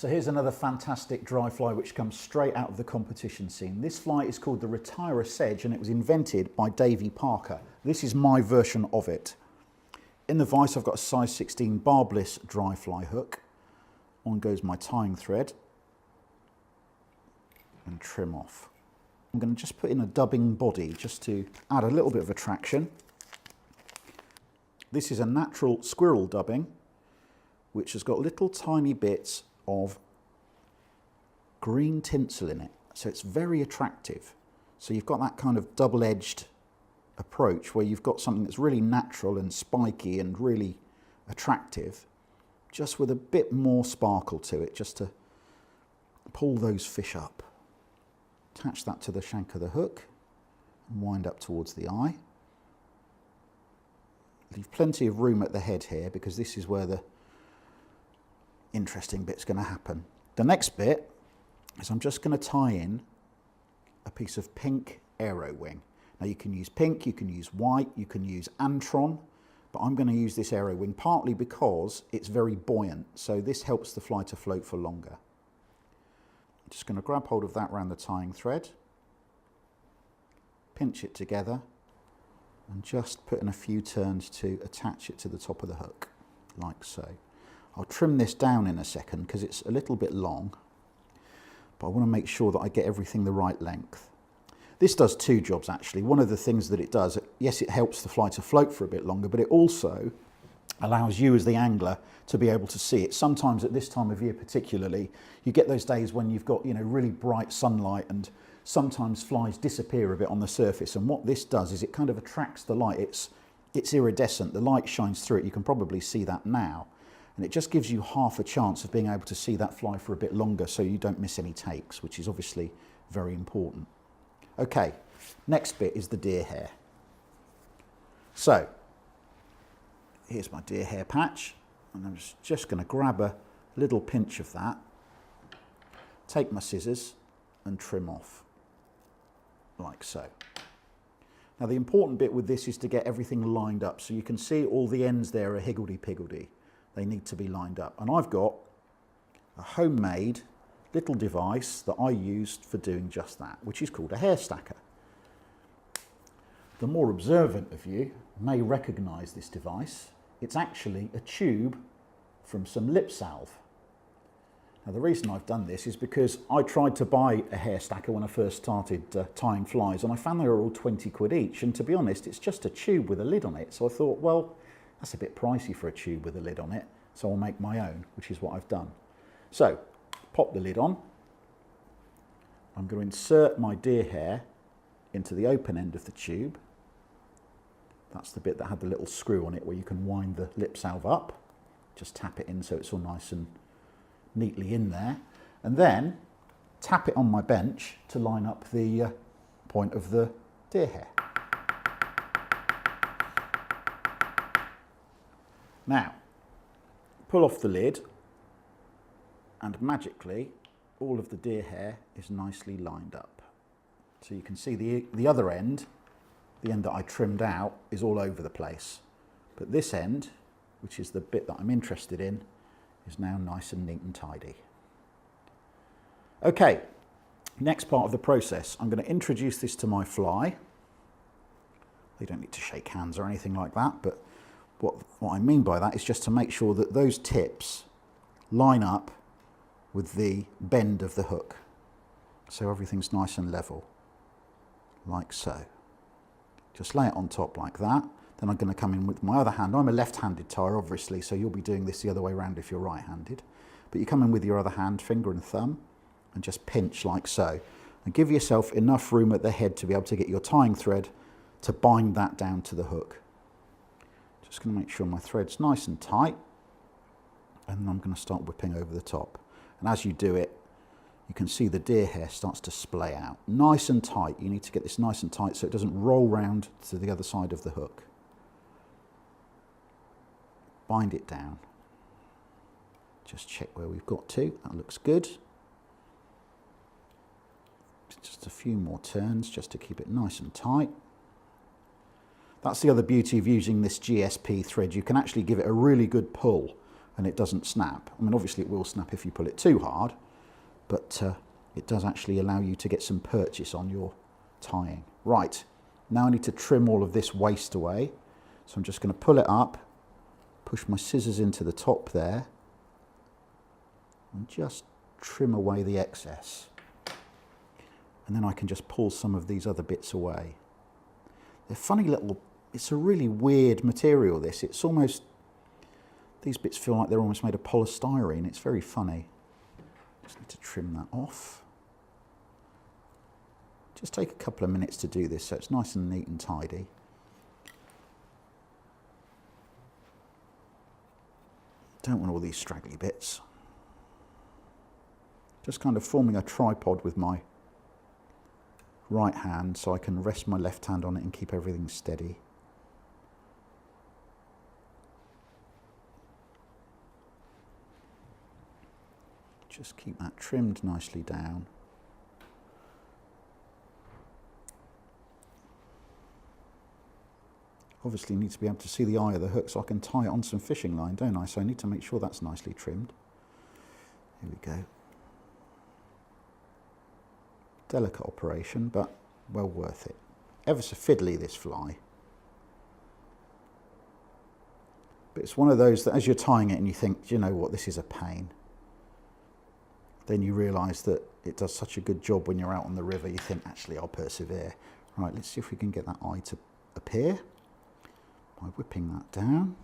So here's another fantastic dry fly which comes straight out of the competition scene. This fly is called the Retire of Sedge and it was invented by Davy Parker. This is my version of it. In the vise I've got a size 16 barbless dry fly hook. On goes my tying thread and trim off. I'm going to just put in a dubbing body just to add a little bit of attraction. This is a natural squirrel dubbing which has got little tiny bits of green tinsel in it, so it's very attractive. So you've got that kind of double-edged approach where you've got something that's really natural and spiky and really attractive, just with a bit more sparkle to it, just to pull those fish up. Attach that to the shank of the hook and wind up towards the eye. Leave plenty of room at the head here because this is where the interesting bit's going to happen. The next bit is I'm just going to tie in a piece of pink aero wing. Now you can use pink, you can use white, you can use antron, but I'm going to use this aero wing partly because it's very buoyant, so this helps the fly to float for longer. I'm just going to grab hold of that around the tying thread, pinch it together and just put in a few turns to attach it to the top of the hook, like so. I'll trim this down in a second because it's a little bit long, but I want to make sure that I get everything the right length. This does two jobs actually. One of the things that it does, yes, it helps the fly to float for a bit longer, but it also allows you as the angler to be able to see it. Sometimes at this time of year particularly, you get those days when you've got, really bright sunlight and sometimes flies disappear a bit on the surface, and what this does is it kind of attracts the light. It's iridescent, the light shines through it, you can probably see that now. And it just gives you half a chance of being able to see that fly for a bit longer so you don't miss any takes, which is obviously very important. Okay, next bit is the deer hair. So, here's my deer hair patch, and I'm just going to grab a little pinch of that, take my scissors and trim off, like so. Now the important bit with this is to get everything lined up, so you can see all the ends there are higgledy-piggledy. They need to be lined up. And I've got a homemade little device that I used for doing just that, which is called a hair stacker. The more observant of you may recognise this device. It's actually a tube from some lip salve. Now the reason I've done this is because I tried to buy a hair stacker when I first started tying flies, and I found they were all 20 quid each, and to be honest it's just a tube with a lid on it, so I thought, well, that's a bit pricey for a tube with a lid on it, so I'll make my own, which is what I've done. So, pop the lid on. I'm going to insert my deer hair into the open end of the tube. That's the bit that had the little screw on it where you can wind the lip salve up. Just tap it in so it's all nice and neatly in there. And then tap it on my bench to line up the point of the deer hair. Now, pull off the lid and magically all of the deer hair is nicely lined up. So you can see the other end, the end that I trimmed out, is all over the place. But this end, which is the bit that I'm interested in, is now nice and neat and tidy. Okay, next part of the process, I'm going to introduce this to my fly. They don't need to shake hands or anything like that, but what I mean by that is just to make sure that those tips line up with the bend of the hook. So everything's nice and level, like so. Just lay it on top like that. Then I'm going to come in with my other hand. I'm a left-handed tyer, obviously, so you'll be doing this the other way around if you're right-handed. But you come in with your other hand, finger and thumb, and just pinch like so. And give yourself enough room at the head to be able to get your tying thread to bind that down to the hook. Just going to make sure my thread's nice and tight, and then I'm going to start whipping over the top. And as you do it, you can see the deer hair starts to splay out. Nice and tight. You need to get this nice and tight so it doesn't roll round to the other side of the hook. Bind it down. Just check where we've got to. That looks good. Just a few more turns just to keep it nice and tight. That's the other beauty of using this GSP thread. You can actually give it a really good pull and it doesn't snap. I mean, obviously it will snap if you pull it too hard, but it does actually allow you to get some purchase on your tying. Right, now I need to trim all of this waste away. So I'm just going to pull it up, push my scissors into the top there, and just trim away the excess. And then I can just pull some of these other bits away. They're funny little, it's a really weird material this. It's almost, these bits feel like they're almost made of polystyrene. It's very funny. Just need to trim that off. Just take a couple of minutes to do this so it's nice and neat and tidy. Don't want all these straggly bits. Just kind of forming a tripod with my right hand so I can rest my left hand on it and keep everything steady. Just keep that trimmed nicely down. Obviously need to be able to see the eye of the hook so I can tie it on some fishing line, don't I? So I need to make sure that's nicely trimmed. Here we go. Delicate operation, but well worth it. Ever so fiddly, this fly. But it's one of those that as you're tying it and you think, do you know what, this is a pain. Then you realise that it does such a good job when you're out on the river, you think, actually, I'll persevere. Right, let's see if we can get that eye to appear by whipping that down.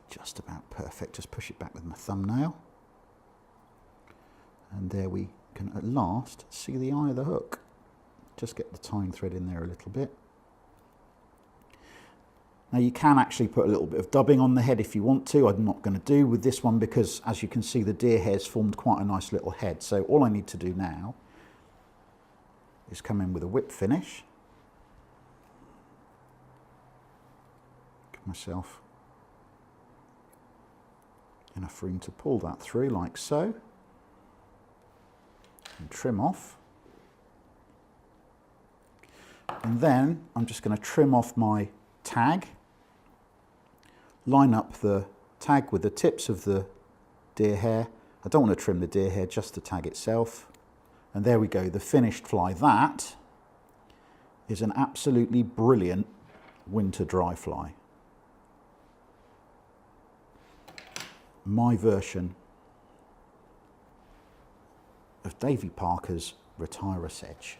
Just about perfect. Just push it back with my thumbnail. And there we can at last see the eye of the hook. Just get the tying thread in there a little bit. Now you can actually put a little bit of dubbing on the head if you want to. I'm not going to do with this one because, as you can see, the deer hair's formed quite a nice little head. So all I need to do now is come in with a whip finish. Give myself enough room to pull that through like so. And trim off. And then I'm just going to trim off my tag, line up the tag with the tips of the deer hair. I don't want to trim the deer hair, just the tag itself. And there we go, the finished fly. That is an absolutely brilliant winter dry fly. My version of Davy Parker's Retire of Sedge.